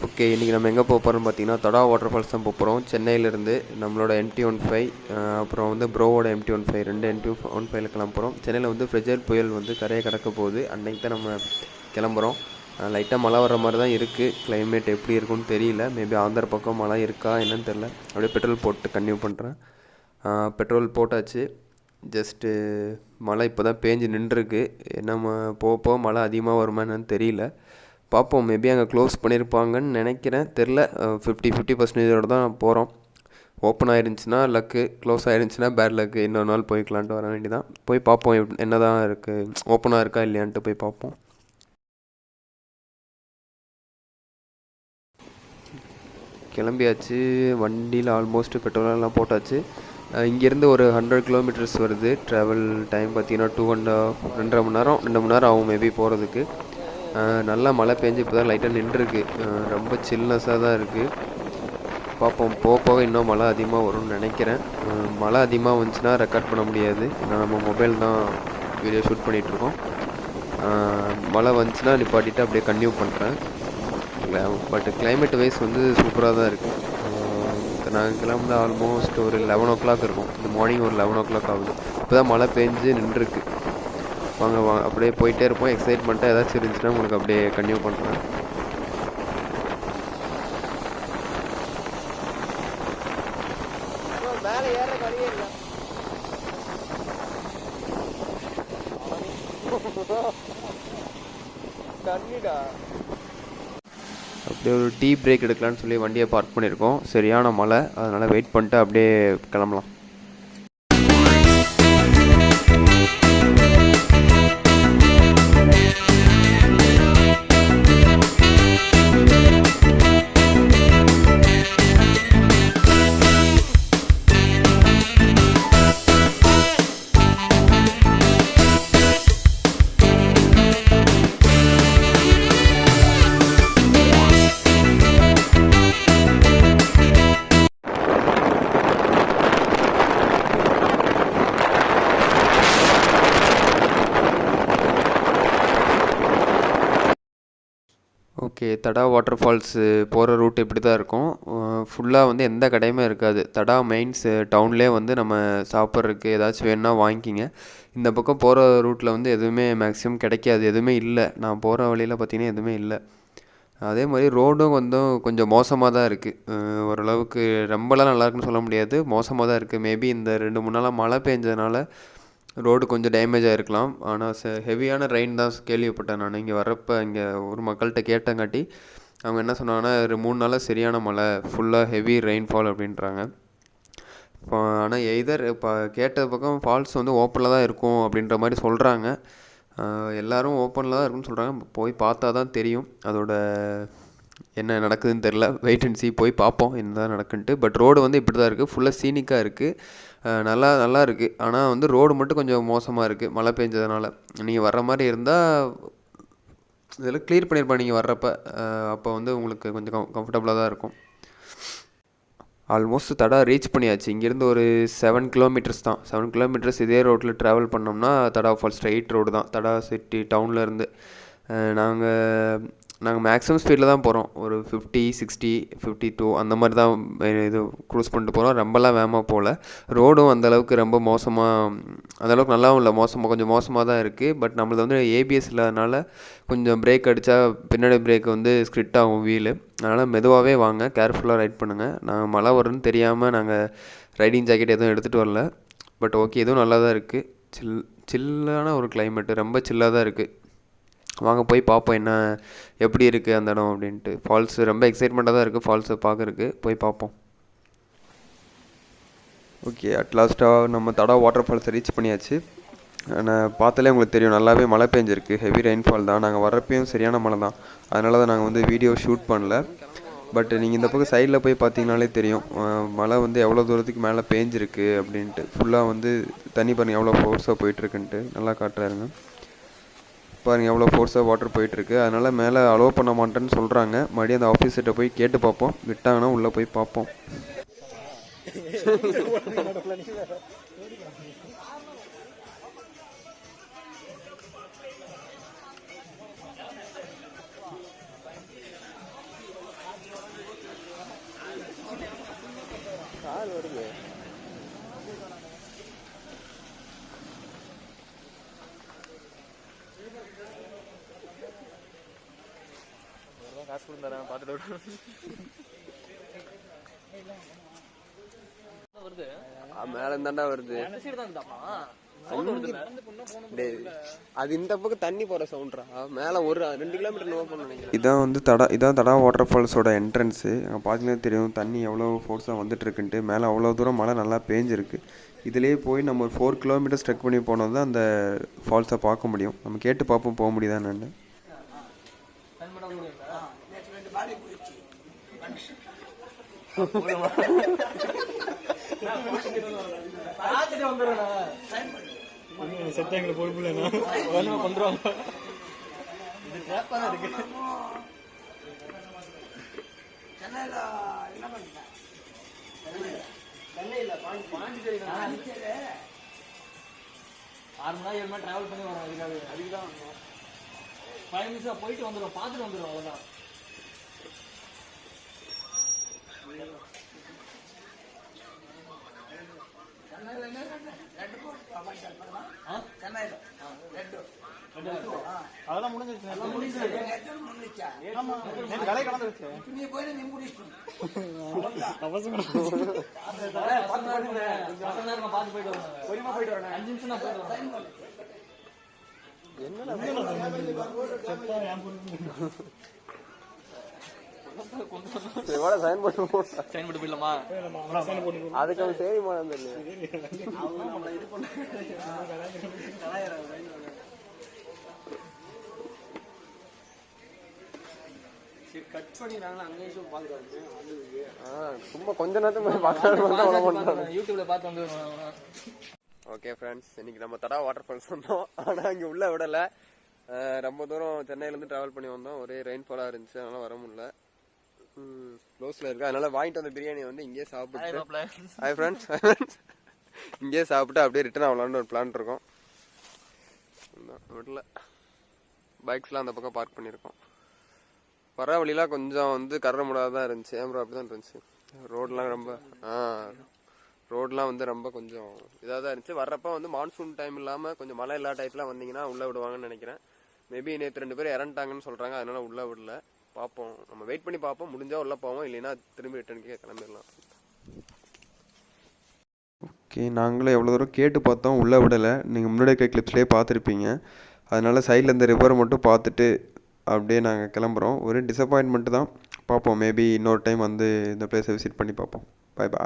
Okay, இன்றைக்கி நம்ம எங்கே போகிறோம்னு பார்த்தீங்கன்னா தடா வாட்டர் ஃபால்ஸ் தான் போகிறோம். சென்னையிலேருந்து நம்மளோட MT-15 அப்புறம் வந்து ப்ரோவோட MT-15 ரெண்டு MT-15 கிளம்புறோம். சென்னையில் வந்து ஃப்ரெஜைல் புயல் வந்து கரையை கடக்க போகுது. அன்றைக்கி தான் நம்ம கிளம்புறோம். லைட்டாக மழை வர மாதிரி தான் இருக்குது. கிளைமேட் எப்படி இருக்குன்னு தெரியல. மேபி ஆந்திர பக்கம் மழை இருக்கா என்னன்னு தெரில. அப்படியே பெட்ரோல் போட்டு கன்டினியூ பண்ணுறேன். பெட்ரோல் போட்டாச்சு. ஜஸ்ட்டு மழை இப்போ தான் பேஞ்சு நின்றுருக்கு. நம்ம போக மழை அதிகமாக வருமா என்னன்னு தெரியல. பார்ப்போம். மேபி அங்கே க்ளோஸ் பண்ணியிருப்பாங்கன்னு நினைக்கிறேன். தெரில. 50% தான் போகிறோம். ஓப்பன் ஆயிருந்துச்சுன்னா லக்கு, க்ளோஸ் ஆயிருந்துச்சுன்னா பேட் லக்கு. இன்னொரு நாள் போய்க்கலான்ட்டு வர வேண்டியதான். போய் பார்ப்போம் என்ன தான் இருக்குது, ஓப்பனாக இருக்கா இல்லையான்ட்டு போய் பார்ப்போம். கிளம்பியாச்சு. வண்டியில் ஆல்மோஸ்ட் பெட்ரோலெல்லாம் போட்டாச்சு. இங்கேருந்து ஒரு 100 கிலோமீட்டர்ஸ் வருது. ட்ராவல் டைம் பார்த்தீங்கன்னா 2.5 மணி நேரம் 2 மணி நேரம் ஆகும் மேபி போகிறதுக்கு. நல்லா மழை பெஞ்சு இப்போ தான் லைட்டாக நின்றுருக்கு. ரொம்ப சில்னஸாக தான் இருக்குது. பார்ப்போம். போக இன்னும் மழை அதிகமாக வரும்னு நினைக்கிறேன். மழை அதிகமாக வந்துச்சுன்னா ரெக்கார்ட் பண்ண முடியாது. ஏன்னா நம்ம மொபைல் தான் வீடியோ ஷூட் பண்ணிகிட்ருக்கோம். மழை வந்துச்சுன்னா நிப்பாட்டிட்டு அப்படியே கன்டினியூ பண்ணுறேன். பட் கிளைமேட் வைஸ் வந்து சூப்பராக தான் இருக்குது. நாங்கள் கிளம்புல ஆல்மோஸ்ட் ஒரு 11 o'clock இருக்கும். இந்த மார்னிங் ஒரு 11 o'clock ஆகுது. இப்போ தான் மழை பெஞ்சு நின்றுருக்கு. வாங்க அப்படியே போயிட்டே இருப்போம். எக்ஸைட்மெண்ட்டாக ஏதாச்சும் இருந்துச்சுன்னா உங்களுக்கு அப்படியே கன்டினியூ பண்ணுறேன். அப்படியே ஒரு டீ பிரேக் எடுக்கலான்னு சொல்லி வண்டியை பார்க் பண்ணியிருக்கோம். சரியான மழை, அதனால் வெயிட் பண்ணிட்டு அப்படியே கிளம்பலாம். ஓகே, தடா வாட்டர் ஃபால்ஸு போகிற ரூட் இப்படி தான் இருக்கும். ஃபுல்லாக வந்து எந்த கடையுமே இருக்காது. தடா மெயின்ஸ் டவுன்லேயே வந்து நம்ம சாப்பிட்றதுக்கு ஏதாச்சும் வேணுன்னா வாங்கிக்கிங்க. இந்த பக்கம் போகிற ரூட்டில் வந்து எதுவுமே மேக்ஸிமம் கிடைக்காது. எதுவுமே இல்லை. நான் போகிற வழியில் பார்த்திங்கன்னா எதுவுமே இல்லை. அதே மாதிரி ரோடும் கொஞ்சம் மோசமாக தான் இருக்குது. ஓரளவுக்கு ரொம்பலாம் நல்லாயிருக்குன்னு சொல்ல முடியாது. மோசமாக தான் இருக்குது. மேபி இந்த 2-3 நாளாக மழை பெஞ்சதுனால ரோடு கொஞ்சம் டேமேஜ் ஆகிருக்கலாம். ஆனால் ஹெவியான ரெயின் தான் கேள்விப்பட்டேன் நான். இங்கே வர்றப்போ இங்கே ஒரு மக்கள்கிட்ட கேட்டங்காட்டி அவங்க என்ன சொன்னாங்கன்னா 3 நாளாக சரியான மழை, ஃபுல்லாக ஹெவி ரெயின்ஃபால் அப்படின்றாங்க. இப்போ ஆனால் எய்தர் இப்போ கேட்ட பக்கம் ஃபால்ஸ் வந்து ஓப்பனில் தான் இருக்கும் அப்படின்ற மாதிரி சொல்கிறாங்க. எல்லோரும் ஓப்பனில் தான் இருக்குன்னு சொல்கிறாங்க. போய் பார்த்தா தான் தெரியும் அதோட என்ன நடக்குதுன்னு தெரில. வெயிட் அண்ட் சீ, போய் பார்ப்போம் என்ன தான் நடக்குன்ட்டு. பட் ரோடு வந்து இப்படி தான் இருக்குது. ஃபுல்லாக சீனிக்காக இருக்குது. நல்லா இருக்குது. ஆனால் வந்து ரோடு மட்டும் கொஞ்சம் மோசமாக இருக்குது மழை பெஞ்சதுனால. நீங்கள் வர்ற மாதிரி இருந்தால் இதெல்லாம் க்ளியர் பண்ணியிருப்பேன் நீங்கள் வர்றப்ப. அப்போ வந்து உங்களுக்கு கொஞ்சம் கம்ஃபர்டபுளாக தான் இருக்கும். ஆல்மோஸ்ட் தடா ரீச் பண்ணியாச்சு. இங்கேருந்து ஒரு 7 கிலோமீட்டர்ஸ் தான். 7 கிலோமீட்டர்ஸ் இதே ரோட்டில் ட்ராவல் பண்ணோம்னா தடா ஃபால்ஸ் ஸ்ட்ரைட் ரோடு தான். தடா சிட்டி டவுன்லேருந்து நாங்கள் மேக்ஸிமம் ஸ்பீடில் தான் போகிறோம். ஒரு 50, 60, 52 அந்த மாதிரி தான் இது க்ரூஸ் பண்ணிட்டு போகிறோம். ரொம்பலாம் வேகமாக போகல. ரோடும் அந்தளவுக்கு ரொம்ப மோசமாக, அந்தளவுக்கு நல்லாவும் இல்லை, கொஞ்சம் மோசமாக தான் இருக்குது. பட் நம்மளது வந்து ABS இல்லாதனால கொஞ்சம் பிரேக் அடித்தா பின்னாடி பிரேக் வந்து ஸ்கிட் ஆகும் வீலு. அதனால் மெதுவாகவே வாங்க, கேர்ஃபுல்லாக ரைட் பண்ணுங்கள். நாங்கள் மழை வரும்னு தெரியாமல் நாங்கள் ரைடிங் ஜாக்கெட் எதுவும் எடுத்துகிட்டு வரல. பட் ஓகே, இதுவும் நல்லா தான் இருக்குது. சில்லான ஒரு கிளைமேட்டு, ரொம்ப சில்லாக தான் இருக்குது. வாங்க போய் பார்ப்போம் என்ன எப்படி இருக்குது அந்த இடம் அப்படின்ட்டு. ஃபால்ஸு ரொம்ப எக்ஸைட்மெண்ட்டாக தான் இருக்குது ஃபால்ஸை பார்க்குறக்கு. போய் பார்ப்போம். ஓகே, அட்லாஸ்ட்டாக நம்ம தடா வாட்டர் ஃபால்ஸை ரீச் பண்ணியாச்சு. நான் பார்த்தாலே உங்களுக்கு தெரியும் நல்லாவே மழை பெஞ்சிருக்கு. ஹெவி ரெயின்ஃபால் தான். நாங்கள் வர்றப்பையும் சரியான மழை தான். அதனால தான் நாங்கள் வந்து வீடியோ ஷூட் பண்ணல. பட் நீங்கள் இந்த பக்கம் சைடில் போய் பார்த்தீங்கனாலே தெரியும் மழை வந்து எவ்வளோ தூரத்துக்கு மேலே பேஞ்சிருக்கு அப்படின்ட்டு. ஃபுல்லாக வந்து தண்ணி பாருங்கள் எவ்வளோ ஃபோர்ஸாக போயிட்டுருக்குன்ட்டு. நல்லா காட்டுறாருங்க பாருங்கள் எவ்வளோ ஃபோர்ஸாக வாட்டர் போயிட்டுருக்கு. அதனால் மேலே அலோவ் பண்ண மாட்டேன்னு சொல்கிறாங்க. மறுபடியும் அந்த ஆஃபீஸர்கிட்ட போய் கேட்டு பார்ப்போம். விட்டாங்கன்னா உள்ளே போய் பார்ப்போம். வருது. காசு கொடுத்தாரன் பார்த்துட்டு வருது. மேல இருந்தாண்டா வருது. அது இந்த பக்கம் தண்ணி போற சவுண்ட்ரா. மேல ஒரு 2 கிலோமீட்டர் நோ பண்ண நினைக்கிறேன். இதான் தடா வாட்டர் ஃபால்ஸோட என்ட்ரன்ஸு. அங்கே பார்த்தீங்கன்னா தெரியும் தண்ணி எவ்வளோ ஃபோர்ஸாக வந்துட்டு இருக்குன்ட்டு. மேலே அவ்வளோ தூரம் மழை நல்லா பேஞ்சிருக்கு. இதுலேயே போய் நம்ம ஒரு 4 கிலோமீட்டர்ஸ் ட்ரெக் பண்ணி போனோம் தான் அந்த ஃபால்ஸை பார்க்க முடியும். நம்ம கேட்டு பார்ப்போம் போக முடியுதா என்னன்னு. செத்தாங்க பொறுப்புலண்ணா பண்றாங்க. இது ட்ராப்பா தான் இருக்கு. சென்னையில பாண்டிச்சேரி 6 மணி நேரம் 7 மணி டிராவல் பண்ணி வரோம். அதுக்கு தான் 5 நிமிஷம் போயிட்டு வந்துடும், பார்த்துட்டு வந்துடும், அவ்வளோதான். அதெல்லாம் முடிஞ்சிருச்சு. கலை கலந்துருச்சு. பார்த்து போயிட்டு வரேன். 5 நிமிஷம் தான் போயிட்டு வரேன். அதுக்கு அவன் சரிமா சும்மா கொஞ்ச நேரத்துக்கு யூடியூப்ல பார்த்து வந்து. ஓகே ஃப்ரெண்ட்ஸ், இன்னைக்கு நம்ம தடா வாட்டர் ஃபால்ஸ் வந்தோம். ஆனால் இங்கே உள்ள விடலை. ரொம்ப தூரம் சென்னையிலேருந்து ட்ராவல் பண்ணி வந்தோம். ஒரே ரெயின்ஃபாலாக இருந்துச்சு, அதனால வர முடியல. க்ளோஸில் இருக்கு, அதனால வாங்கிட்டு வந்த பிரியாணி வந்து இங்கேயே சாப்பிட்டு ஹாய் ஃப்ரெண்ட்ஸ் இங்கேயே சாப்பிட்டு அப்படியே ரிட்டர்ன் ஆகலான்னு ஒரு பிளான் இருக்கோம். விடல, பைக்ஸ்லாம் அந்த பக்கம் பார்க் பண்ணியிருக்கோம். வர வழிலாம் கொஞ்சம் வந்து கர முடியாதான் இருந்துச்சு. ஏன் அப்படி தான் இருந்துச்சு. ரோடெலாம் ரொம்ப ரோடெலாம் வந்து ரொம்ப கொஞ்சம் இதாக தான் இருந்துச்சு. வர்றப்ப வந்து மான்சூன் டைம் இல்லாமல் கொஞ்சம் மழை இல்லாத டைப்லாம் வந்தீங்கன்னா உள்ளே விடுவாங்கன்னு நினைக்கிறேன். மேபி நேற்று 2 பேர் இறந்துட்டாங்கன்னு சொல்கிறாங்க, அதனால உள்ளே விடல. பார்ப்போம், நம்ம வெயிட் பண்ணி பார்ப்போம். முடிஞ்சால் உள்ளே போவோம், இல்லைன்னா திரும்பி ரிட்டர்னுக்கே கிளம்பிடலாம். ஓகே, நாங்களும் எவ்வளோ தூரம் கேட்டு பார்த்தோம், உள்ளே விடலை. நீங்கள் முன்னாடி இருக்க கிளிப்ஸ்லேயே பார்த்துருப்பீங்க. அதனால் சைடில் இந்த ரிவரை மட்டும் பார்த்துட்டு அப்படியே நாங்கள் கிளம்புறோம். ஒரு டிசப்பாயின்மெண்ட்டு தான். பார்ப்போம், மேபி இன்னொரு டைம் வந்து இந்த பிளேஸை விசிட் பண்ணி பார்ப்போம். Bye by.